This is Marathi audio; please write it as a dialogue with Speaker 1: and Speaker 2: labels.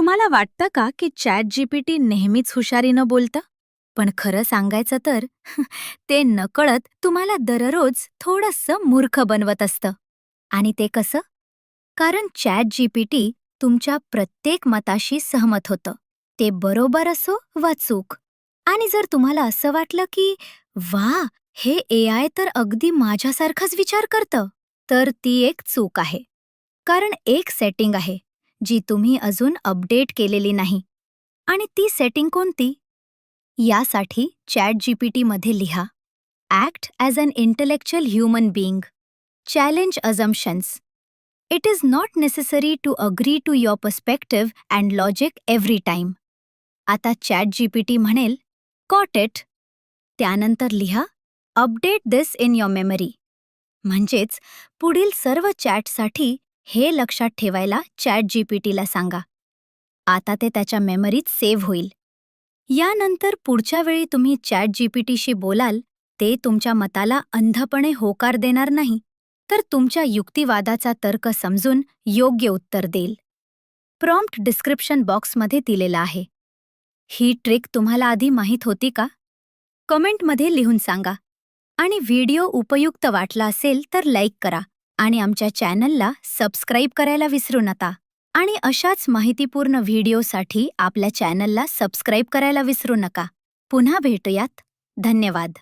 Speaker 1: तुम्हाला वाटतं का की चॅट जीपीटी नेहमीच हुशारीनं बोलतं? पण खरं सांगायचं तर ते नकळत तुम्हाला दररोज थोडंसं मूर्ख बनवत असतं. आणि ते कसं? कारण चॅट जीपीटी तुमच्या प्रत्येक मताशी सहमत होतं. ते बरोबर असो वा चूक. आणि जर तुम्हाला असं वाटलं की वा, हे एआय तर अगदी माझ्यासारखाच विचार करतं, तर ती एक चूक आहे. कारण एक सेटिंग आहे जी तुम्ही अजून अपडेट केलेली नाही. आणि ती सेटिंग कोणती? यासाठी चॅट जीपीटीमध्ये लिहा, act as an intellectual human being. Challenge assumptions. It is not necessary to agree to your perspective and logic every time. आता चॅट जीपीटी म्हणेल, गॉट इट. त्यानंतर लिहा, update this in your memory. म्हणजेच पुढील सर्व चॅटसाठी हे लक्षात ठेवायला चॅट जीपीटीला सांगा. आता ते त्याच्या मेमरीत सेव्ह होईल. यानंतर पुढच्या वेळी तुम्ही चॅट जीपीटीशी बोलाल, ते तुमच्या मताला अंधपणे होकार देणार नाही, तर तुमच्या युक्तिवादाचा तर्क समजून योग्य उत्तर देईल. प्रॉम्प्ट डिस्क्रिप्शन बॉक्समध्ये दिलेला आहे. ही ट्रिक तुम्हाला आधी माहीत होती का? कमेंटमध्ये लिहून सांगा. आणि व्हिडिओ उपयुक्त वाटला असेल तर लाईक करा आणि आमच्या चॅनलला सबस्क्राईब करायला विसरू नका. आणि अशाच माहितीपूर्ण व्हिडिओसाठी आपल्या चॅनलला सबस्क्राईब करायला विसरू नका. पुन्हा भेटूयात. धन्यवाद.